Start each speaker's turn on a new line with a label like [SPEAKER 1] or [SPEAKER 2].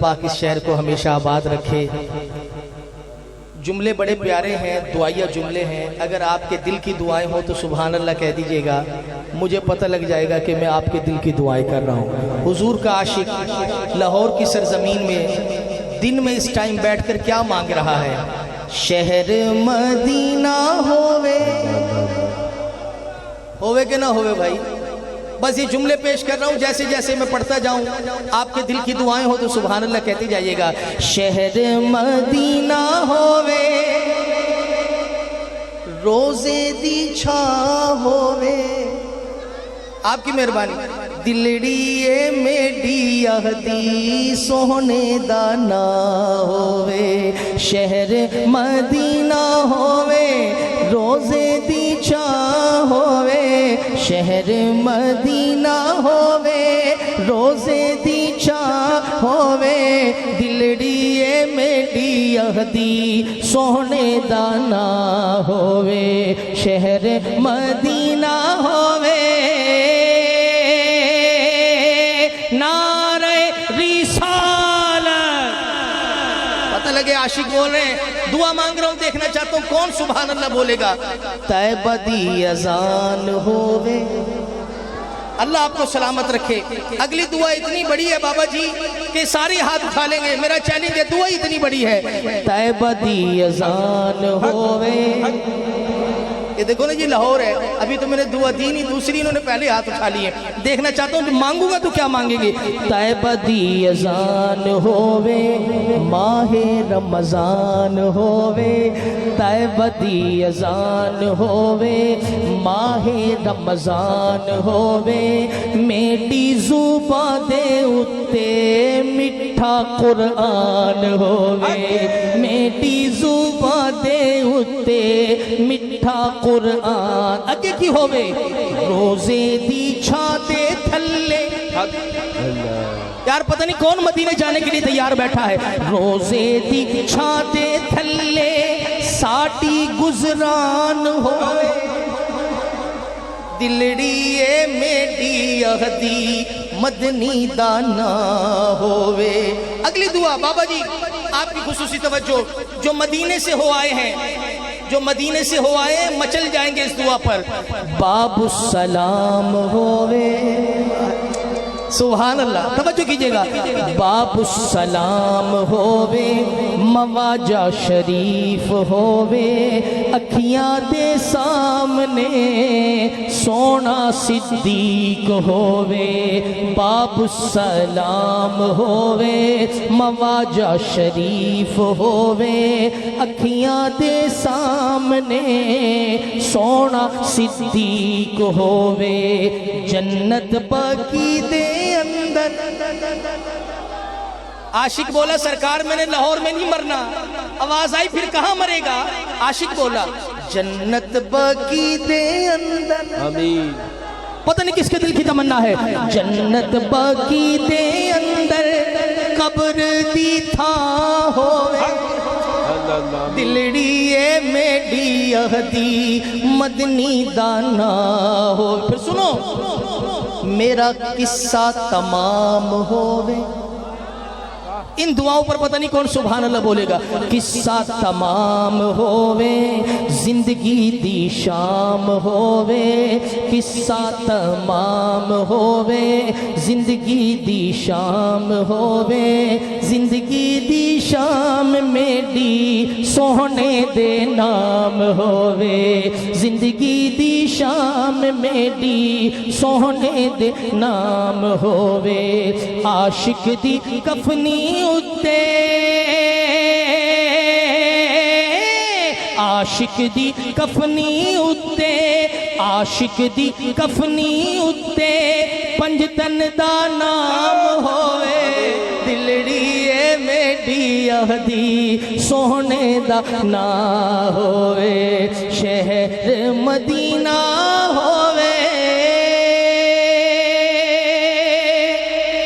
[SPEAKER 1] पाक इस शहर को हमेशा आबाद रखे। जुमले बड़े प्यारे हैं, दुआया जुमले हैं। अगर आपके दिल की दुआएं हो तो सुभान अल्लाह कह दीजिएगा, मुझे पता लग जाएगा कि मैं आपके दिल की दुआएं कर रहा हूँ। हुजूर का आशिक लाहौर की सरजमीन में दिन में इस टाइम बैठकर क्या मांग रहा है? शहर मदीना होवे के ना होवे भाई, बस ये जुमले पेश कर रहा हूँ। जैसे जैसे मैं पढ़ता जाऊं आपके दिल की दुआएं हो तो सुभान अल्लाह कहते जाइएगा। शहर मदीना होवे रोजे दी छा होवे, आपकी मेहरबानी। दिलड़िए मेडी यहदी सोहने दा ना होवे, शहर मदीना होवे रोजे दी छा होवे, शहर मदीना होवे रोजे दी छा होवे, दिलड़िए मेडी यहदी सोहने दा ना होवे, शहर मदीना होवे। नारे रिसालत, पता लगे आशिक बोल रहे हैं, दुआ मांग रहा हूं, देखना चाहता हूं कौन सुभान अल्लाह बोलेगा। तैबा दी अजान होवे, अल्लाह आपको सलामत रखे। अगली दुआ इतनी बड़ी है बाबा जी कि सारे हाथ उठा लेंगे, मेरा चैलेंज है, दुआ इतनी बड़ी है। तैबा दी अजान होवे, ये देखो ना, ये लाहौर है, अभी तो मैंने दुआ दी नहीं, दूसरी इन्होंने पहले हाथ उठा लिए। देखना चाहता हूँ मांगूंगा तो क्या मांगेंगे। तैबा दी अजान होवे माहे रमजान होवे, तैबा दी अजान होवे माहे रमजान होवे, मेरी जुबा दे उत्ते मिठा कुरान होवे, मेरी जुबा दे उत्ते मिठा कुरान। अगे की होवे रोजे दी छाते थल्ले, यार पता नहीं कौन मदीने जाने के लिए तैयार बैठा है। रोजे दी छाते थल्ले साटी गुजरान होवे, दिलड़िए मेडी यहदी मदनी दाना होवे। अगली दुआ बाबा जी आपकी खुसूसी तवज्जो, जो मदीने से हो आए हैं, जो मदीने से हो आए मचल जाएंगे इस दुआ पर। बाबू सलाम होवे, सुभान अल्लाह, तवज्जो कीजिएगा। बाबू सलाम होवे मवाजा शरीफ होवे, अखियां दे सामने सोना सिद्दीक होवे, बाबू सलाम होवे मवाजा शरीफ होवे, अखियां दे सामने सोना सिद्दीक होवे, जन्नत बाकी दे अंदर। आशिक बोला सरकार मैंने लाहौर में नहीं मरना, आवाज आई फिर कहां मरेगा। आशिक बोला जन्नत बाकी दे अंदर, आमीन। पता नहीं किसके दिल की तमन्ना है। जन्नत बाकी दे अंदर कब्र दी था होवे, दिलड़िए मेडी यहदी मदनी दाना हो। फिर सुनो, मेरा किस्सा तमाम होवे। इन दुआओं पर पता नहीं कौन सुभान अल्लाह बोलेगा। किस्सा तमाम होवे जिंदगी दी शाम होवे, किस्सा तमाम होवे जिंदगी दी शाम होवे, जिंदगी दी शाम मेडी सोहने दे नाम होवे, जिंदगी दी शाम मेडी सोहने दे नाम होवे, आशिक दी कफनी उत्ते, आशिक दी कफनी उत्ते, आशिक दी कफनी उत्ते पंजतन दा नाम होवे, दिलड़िए मेडी यहदी सोहने दा ना होवे, शहर मदीना हो